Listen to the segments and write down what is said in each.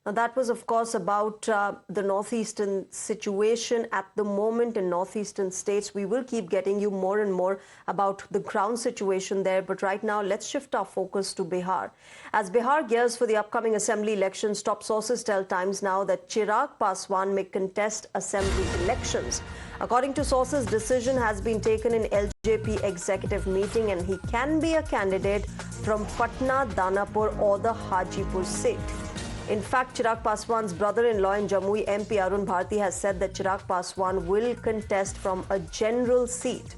Now, that was, of course, about the Northeastern situation at the moment in Northeastern states. We will keep getting you more and more about the ground situation there. But right now, let's shift our focus to Bihar. As Bihar gears for the upcoming assembly elections, top sources tell Times Now that Chirag Paswan may contest assembly elections. According to sources, decision has been taken in LJP executive meeting and he can be a candidate from Patna, Danapur or the Hajipur seat. In fact, Chirag Paswan's brother-in-law in Jamui, MP Arun Bharti, has said that Chirag Paswan will contest from a general seat.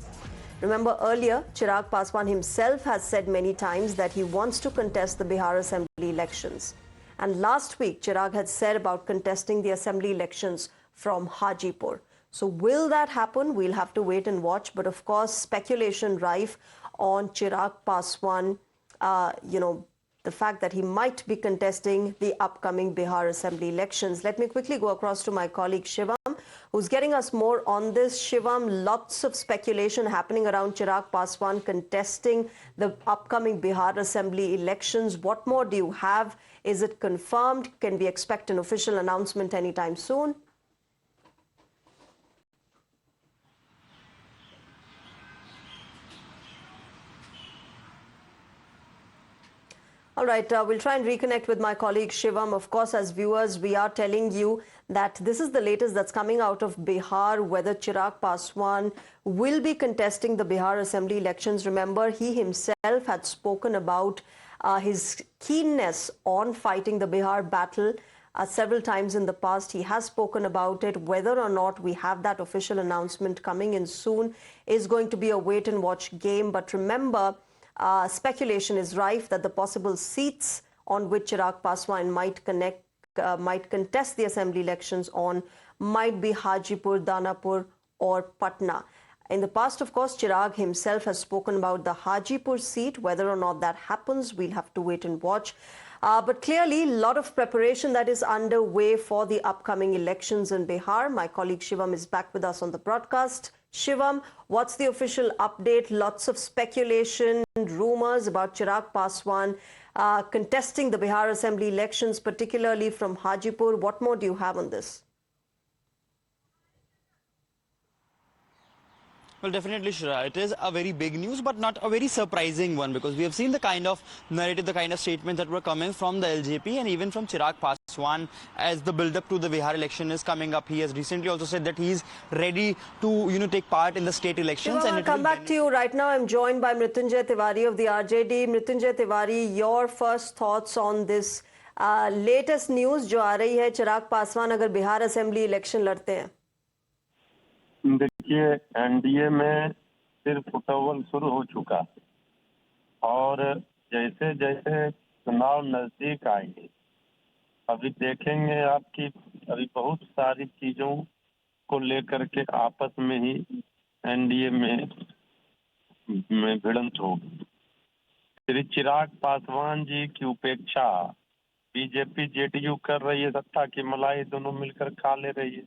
Remember earlier, Chirag Paswan himself has said many times that he wants to contest the Bihar Assembly elections. And last week, Chirag had said about contesting the Assembly elections from Hajipur. So will that happen? We'll have to wait and watch. But of course, speculation rife on Chirag Paswan, the fact that he might be contesting the upcoming Bihar Assembly elections. Let me quickly go across to my colleague Shivam, who's getting us more on this. Shivam, lots of speculation happening around Chirag Paswan contesting the upcoming Bihar Assembly elections. What more do you have? Is it confirmed? Can we expect an official announcement anytime soon? All right, we'll try and reconnect with my colleague Shivam. Of course, as viewers, we are telling you that this is the latest that's coming out of Bihar, whether Chirag Paswan will be contesting the Bihar Assembly elections. Remember, he himself had spoken about his keenness on fighting the Bihar battle several times in the past. He has spoken about it. Whether or not we have that official announcement coming in soon is going to be a wait and watch game. But remember, speculation is rife that the possible seats on which Chirag Paswan might contest the assembly elections on might be Hajipur, Danapur or Patna. In the past, of course, Chirag himself has spoken about the Hajipur seat. Whether or not that happens, we'll have to wait and watch. But clearly, a lot of preparation that is underway for the upcoming elections in Bihar. My colleague Shivam is back with us on the broadcast. Shivam, what's the official update? Lots of speculation, rumors about Chirag Paswan contesting the Bihar Assembly elections, particularly from Hajipur. What more do you have on this? Well, definitely, Shira. It is a very big news, but not a very surprising one, because we have seen the kind of narrative, the kind of statements that were coming from the LJP and even from Chirag Paswan as the build-up to the Bihar election is coming up. He has recently also said that he is ready to, take part in the state elections. Shivam, I'll come back to you. Right now, I'm joined by Mrityunjay Tiwari of the RJD. Mrityunjay Tiwari, your first thoughts on this latest news जो आ रही है, चिराग पासवान अगर Bihar assembly election लड़ते हैं? देखिए, NDA में सिर्फ football शुरू हो चुका और जैसे जैसे चुनाव नजदीक आएंगे अभी देखेंगे आपकी अभी बहुत सारी चीजों को लेकर के आपस में ही एनडीए में भिड़ंत होगी। श्री चिराग पासवान जी की उपेक्षा बीजेपी जेडीयू कर रही है, सत्ता की मलाई दोनों मिलकर खा ले रही है।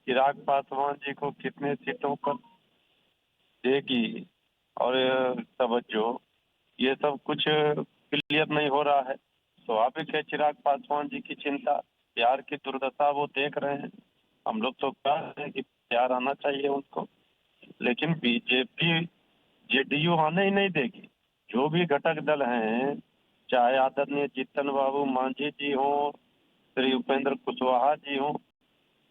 चिराग पासवान जी को कितने सीटों पर देगी और तवज्जो, ये सब कुछ क्लियर नहीं हो रहा है। स्वाभाविक है चिराग पासवान जी की चिंता, बिहार की दुर्दशा वो देख रहे हैं। हम लोग तो कह रहे हैं कि बिहार आना चाहिए उनको, लेकिन बीजेपी जेडीयू आने ही नहीं देगी। जो भी घटक दल हैं, चाहे आदरणीय जीतन बाबू मांझी जी हो, श्री उपेंद्र कुशवाहा जी हो,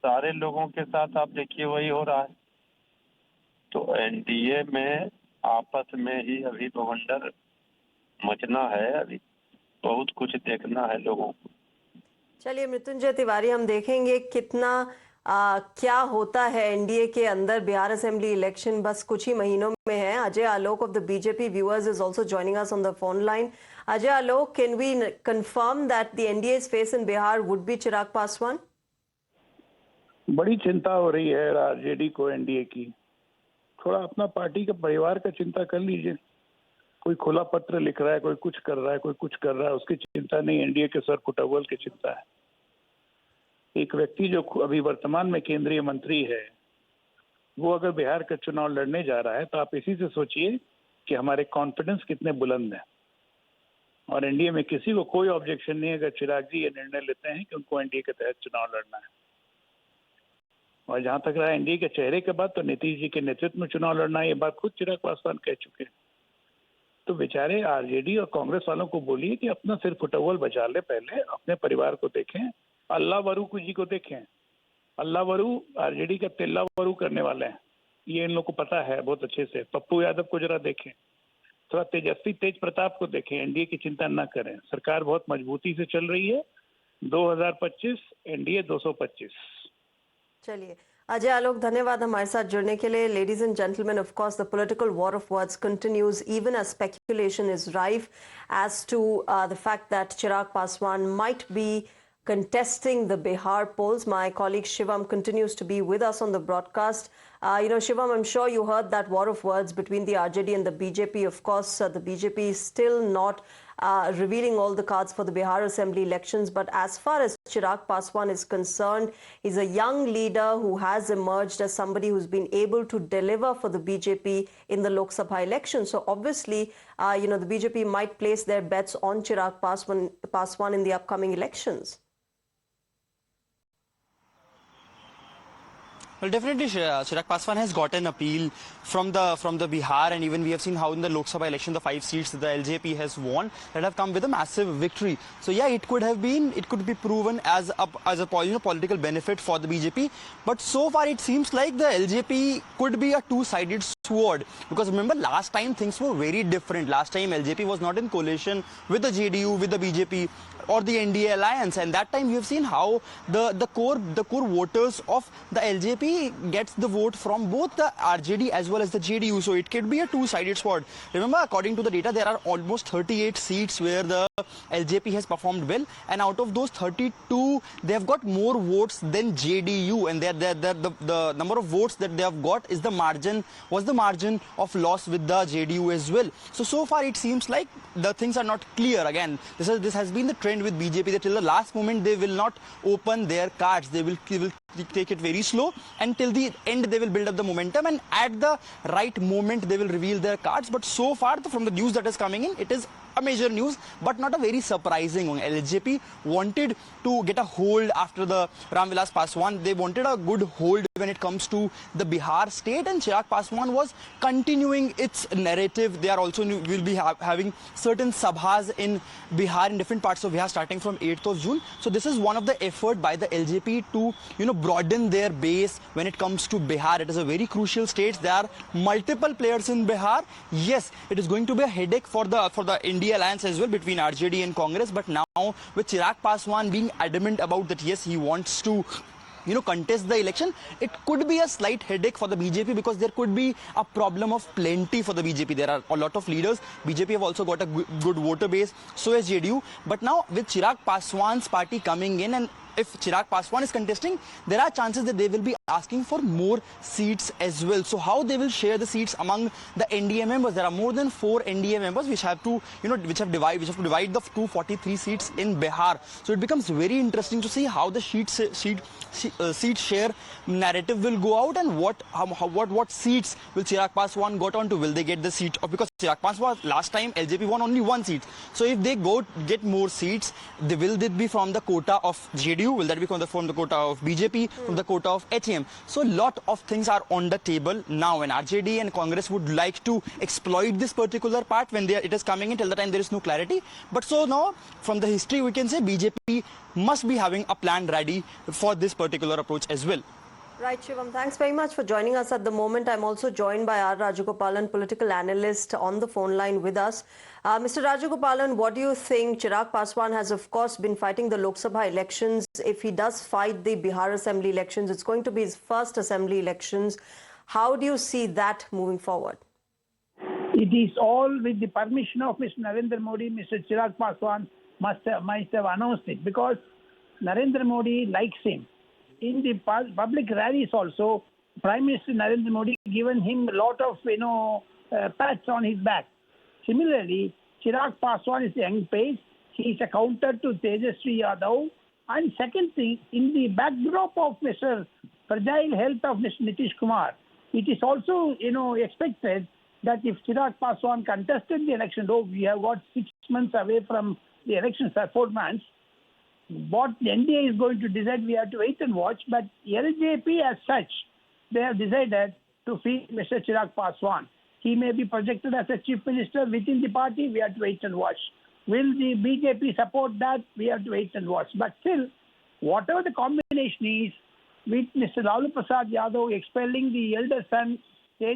सारे लोगों के साथ आप देखिए वही हो रहा है। तो एनडीए में आपस में ही अभी बवंडर मचना है, अभी बहुत कुछ देखना है लोगों को। चलिए मृत्युंजय तिवारी, हम देखेंगे कितना क्या होता है एनडीए के अंदर। बिहार असेंबली इलेक्शन बस कुछ ही महीनों में है। Ajay Alok of the BJP viewers is also joining us on the phone line. Ajay Alok, can we confirm that the NDA's face in Bihar would be Chirag Paswan? बड़ी चिंता हो रही है आरजेडी को एनडीए की। थोड़ा अपना पार्टी के परिवार का चिंता कर लीजिए। कोई खुला पत्र लिख रहा है, कोई कुछ कर रहा है, कोई कुछ कर रहा है, उसकी चिंता नहीं, एनडीए के सर फुटबॉल की चिंता है। एक व्यक्ति जो अभी वर्तमान में केंद्रीय मंत्री है, वो अगर बिहार का चुनाव लड़ने जा रहा है तो आप इसी से सोचिए कि हमारे कॉन्फिडेंस कितने बुलंद हैं। और एनडीए में किसी को कोई ऑब्जेक्शन नहीं है अगर चिराग जी ये निर्णय लेते हैं कि उनको एनडीए के तहत चुनाव लड़ना है। और जहां तक रहा एनडीए के चेहरे के बाद, तो नीतीश जी के नेतृत्व में चुनाव लड़ना है, ये बात खुद चिराग पासवान कह चुके हैं। तो बेचारे आरजेडी और कांग्रेस वालों को बोलिए कि अपना सिर फुटअव्वल बचा ले, पहले अपने परिवार को देखें, अल्लाह वरू जी को देखें। अल्लाह वरू आरजेडी का तिल्ला वरू करने वाले हैं, ये इन लोग को पता है बहुत अच्छे से। पप्पू यादव को जरा देखें, थोड़ा तेजस्वी तेज प्रताप को देखें, एनडीए की चिंता न करें, सरकार बहुत मजबूती से चल रही है। 2025 एनडीए 225। चलिए अजय आलोक, धन्यवाद हमारे साथ जुड़ने के लिए। Ladies and gentleman, of course the political war of words continues even as speculation is rife as to the fact that Chirag Paswan might be contesting the Bihar polls. My colleague Shivam continues to be with us on the broadcast. Shivam, I'm sure you heard that war of words between the RJD and the BJP. Of course, the BJP is still not revealing all the cards for the Bihar Assembly elections. But as far as Chirag Paswan is concerned, he's a young leader who has emerged as somebody who's been able to deliver for the BJP in the Lok Sabha election. So obviously, the BJP might place their bets on Chirag Paswan in the upcoming elections. Well, definitely, Chirag Paswan has got an appeal from the Bihar, and even we have seen how in the Lok Sabha election, the 5 seats that the LJP has won that have come with a massive victory. So yeah, it could be proven as a political benefit for the BJP. But so far, it seems like the LJP could be a two-sided sword, because remember last time things were very different. Last time LJP was not in coalition with the JDU, with the BJP or the NDA alliance, and that time we have seen how the core voters of the LJP gets the vote from both the RJD as well as the JDU. So it could be a two-sided sword. Remember, according to the data, there are almost 38 seats where the LJP has performed well, and out of those 32, they have got more votes than JDU, and the number of votes that they have got is the margin of loss with the JDU as well. So far it seems like the things are not clear. Again, this has been the trend with BJP, that till the last moment they will not open their cards. They will take it very slow, and till the end they will build up the momentum, and at the right moment they will reveal their cards. But so far, from the news that is coming in, it is a major news, but not a very surprising one. LJP wanted to get a hold after the Ramvilas Paswan. They wanted a good hold when it comes to the Bihar state, and Chirag Paswan was continuing its narrative. They are also will be having certain sabhas in Bihar, in different parts of Bihar, starting from 8th of June. So this is one of the effort by the LJP to broaden their base when it comes to Bihar. It is a very crucial state. There are multiple players in Bihar. Yes, it is going to be a headache for the India alliance as well between RJD and Congress. But now with Chirag Paswan being adamant about that, yes, he wants to contest the election, it could be a slight headache for the BJP, because there could be a problem of plenty for the BJP. There are a lot of leaders. BJP have also got a good voter base, so has JDU. But now with Chirag Paswan's party coming in, and if Chirag Paswan is contesting, there are chances that they will be asking for more seats as well. So how they will share the seats among the NDA members? There are more than 4 NDA members which have to, which have to divide the 243 seats in Bihar. So it becomes very interesting to see how the seat share narrative will go out, and what seats will Chirag Paswan got onto. Will they get the seat? Because Chirag Paswan last time LJP won only 1 seat. So if they get more seats, will it be from the quota of JDU? Will that be from the quota of BJP, from the quota of HM? So a lot of things are on the table now, and RJD and Congress would like to exploit this particular part when it is coming in. Till the time there is no clarity. But so now, from the history, we can say BJP must be having a plan ready for this particular approach as well. Right, Shivam. Thanks very much for joining us at the moment. I'm also joined by R. Rajagopalan, political analyst, on the phone line with us. Mr. Rajagopalan, what do you think? Chirag Paswan has, of course, been fighting the Lok Sabha elections. If he does fight the Bihar Assembly elections, it's going to be his first Assembly elections. How do you see that moving forward? It is all with the permission of Mr. Narendra Modi. Mr. Chirag Paswan must have announced it, because Narendra Modi likes him. In the public rallies also, Prime Minister Narendra Modi given him a lot of pats on his back. Similarly, Chirag Paswan is a young pace. He is a counter to Tejasvi Yadav. And second thing, in the backdrop of Mr. fragile health of Mr. Nitish Kumar, it is also expected that if Chirag Paswan contested the election, though we have got 6 months away from the elections, 4 months, what the NDA is going to decide, we have to wait and watch. But LJP as such, they have decided to feed Mr. Chirag Paswan. He may be projected as a chief minister within the party. We have to wait and watch. Will the BJP support that? We have to wait and watch. But still, whatever the combination is, with Mr. Lalu Prasad Yadav expelling the elder son, Tej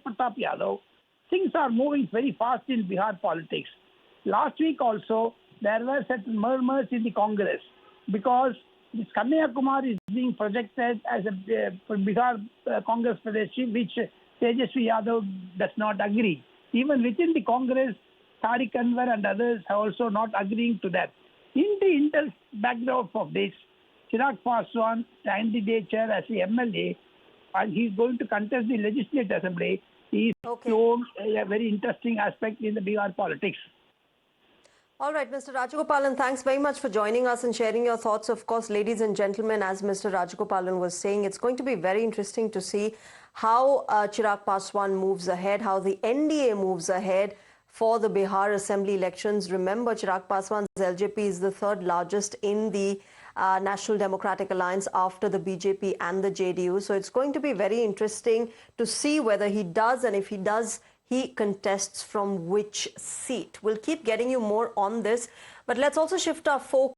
Pratap Yadav, things are moving very fast in Bihar politics. Last week also, there were certain murmurs in the Congress because this Kanhaiya Kumar is being projected as a Bihar Congress Pradesh, which Tejasvi Yadav does not agree. Even within the Congress, Tariq Anwar and others have also not agreeing to that. In the intel background of this, Chirag Paswan candidature as the MLA, and he's going to contest the Legislative Assembly, is shown a very interesting aspect in the Bihar politics. All right, Mr. Rajagopalan, thanks very much for joining us and sharing your thoughts. Of course, ladies and gentlemen, as Mr. Rajagopalan was saying, it's going to be very interesting to see how Chirag Paswan moves ahead, how the NDA moves ahead for the Bihar Assembly elections. Remember, Chirag Paswan's LJP is the third largest in the National Democratic Alliance after the BJP and the JDU. So it's going to be very interesting to see whether he does, and if he does, he contests from which seat. We'll keep getting you more on this, but let's also shift our focus